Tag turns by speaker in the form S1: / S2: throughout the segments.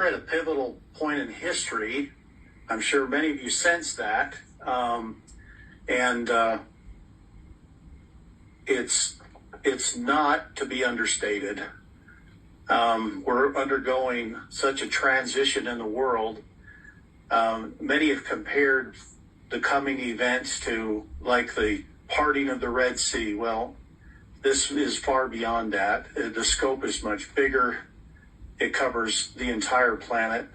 S1: at a pivotal point in history. I'm sure many of you sense that. It's not to be understated. We're undergoing such a transition in the world. Many have compared the coming events to like the parting of the Red Sea. Well, this is far beyond that. The scope is much bigger. It covers the entire planet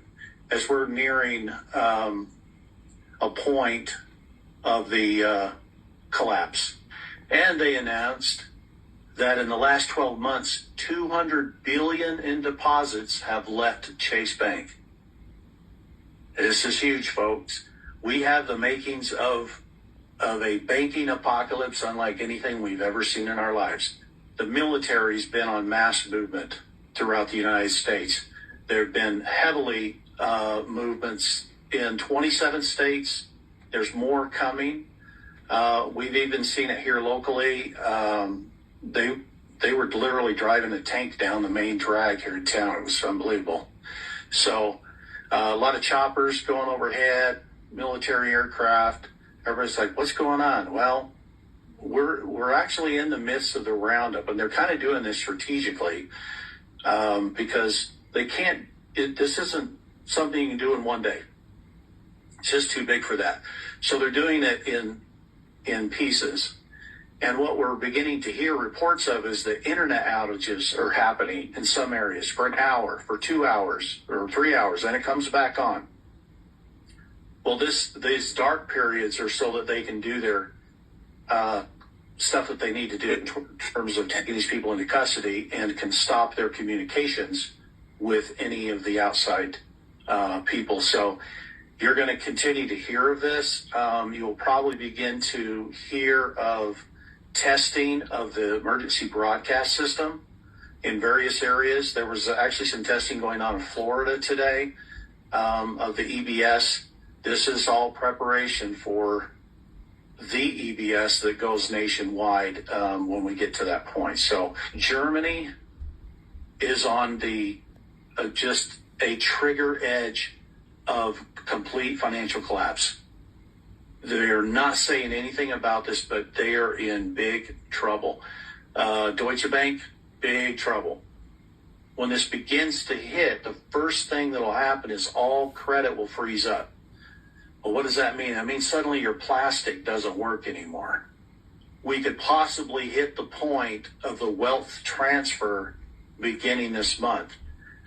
S1: as we're nearing a point of the collapse. And they announced that in the last 12 months, $200 billion in deposits have left Chase Bank. This is huge, folks. We have the makings of a banking apocalypse unlike anything we've ever seen in our lives. The military's been on mass movement throughout the United States. There have been heavily movements in 27 states. There's more coming. We've even seen it here locally. They were literally driving a tank down the main drag here in town. It was unbelievable. So a lot of choppers going overhead, military aircraft. Everybody's like, what's going on? Well, we're actually in the midst of the roundup, and they're kind of doing this strategically because they can't. This isn't something you can do in one day. It's just too big for that. So they're doing it in pieces. And what we're beginning to hear reports of is that internet outages are happening in some areas for an hour, for 2 hours, or 3 hours, and it comes back on. Well, these dark periods are so that they can do their stuff that they need to do in terms of taking these people into custody and can stop their communications with any of the outside people. So you're going to continue to hear of this. You'll probably begin to hear of testing of the emergency broadcast system in various areas. There was actually some testing going on in Florida today of the EBS. This is all preparation for the EBS that goes nationwide when we get to that point. So Germany is on the just a trigger edge of complete financial collapse. They're not saying anything about this, but they are in big trouble. Deutsche Bank, big trouble. When this begins to hit, the first thing that will happen is all credit will freeze up. Well, what does that mean? That means suddenly your plastic doesn't work anymore. We could possibly hit the point of the wealth transfer beginning this month.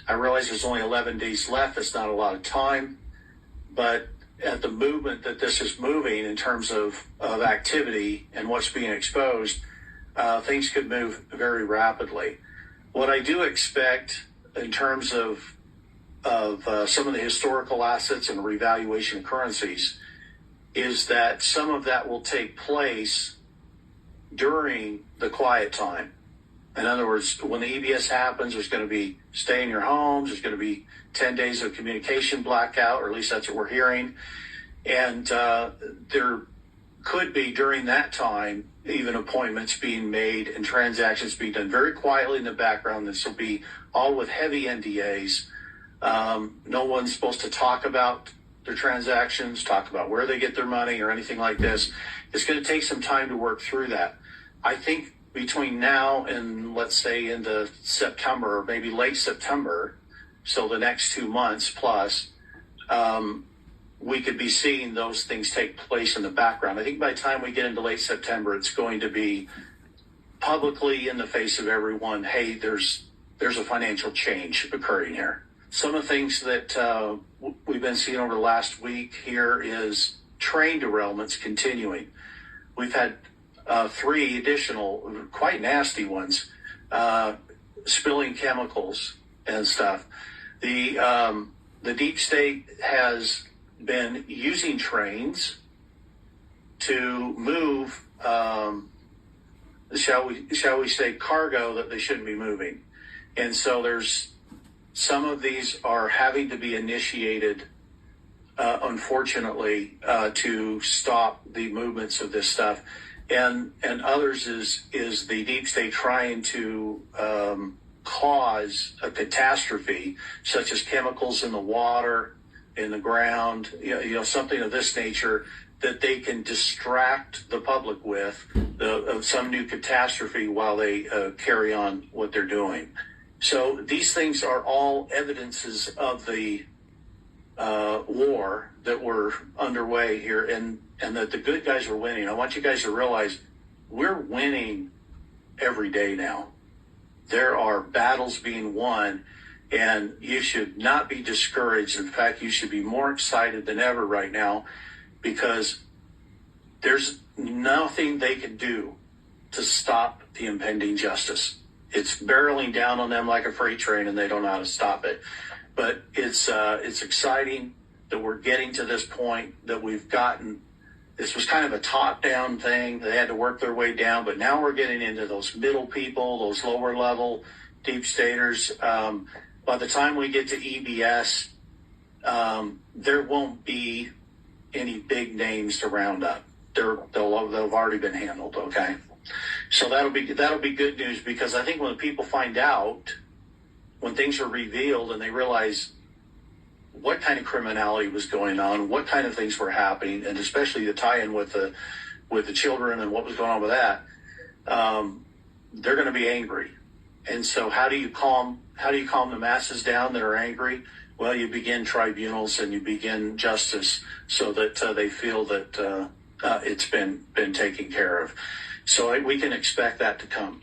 S1: I realize there's only 11 days left. It's not a lot of time, but at the movement that this is moving in terms of activity and what's being exposed, things could move very rapidly. What I do expect in terms of some of the historical assets and revaluation of currencies is that some of that will take place during the quiet time. In other words, when the EBS happens, there's going to be stay in your homes. There's going to be 10 days of communication blackout, or at least that's what we're hearing. And there could be during that time even appointments being made and transactions being done very quietly in the background. This will be all with heavy NDAs. No one's supposed to talk about their transactions, talk about where they get their money or anything like this. It's going to take some time to work through that. I think between now and let's say into September or maybe late September, so the next 2 months plus, we could be seeing those things take place in the background. I think by the time we get into late September, it's going to be publicly in the face of everyone, hey, there's a financial change occurring here. Some of the things that we've been seeing over the last week here is train derailments continuing. We've had 3 additional quite nasty ones, spilling chemicals and stuff. The deep state has been using trains to move, shall we say, cargo that they shouldn't be moving. And so there's some of these are having to be initiated, unfortunately, to stop the movements of this stuff. And others is the deep state trying to cause a catastrophe, such as chemicals in the water, in the ground, something of this nature, that they can distract the public with of some new catastrophe while they carry on what they're doing. So these things are all evidences of the war that were underway here, and that the good guys are winning. I want you guys to realize we're winning every day now. There are battles being won, and you should not be discouraged. In fact, you should be more excited than ever right now, because there's nothing they can do to stop the impending justice. It's barreling down on them like a freight train, and they don't know how to stop it. But it's exciting that we're getting to this point, that we've gotten. This was kind of a top-down thing. They had to work their way down, but now we're getting into those middle people, those lower-level deep staters. By the time we get to EBS, there won't be any big names to round up. They've already been handled. Okay, so that'll be good news, because I think when people find out, when things are revealed and they realize what kind of criminality was going on, what kind of things were happening, and especially the tie-in with the children and what was going on with that, they're going to be angry. And so how do you calm the masses down that are angry? Well, you begin tribunals and you begin justice, so that they feel that it's been taken care of. So we can expect that to come.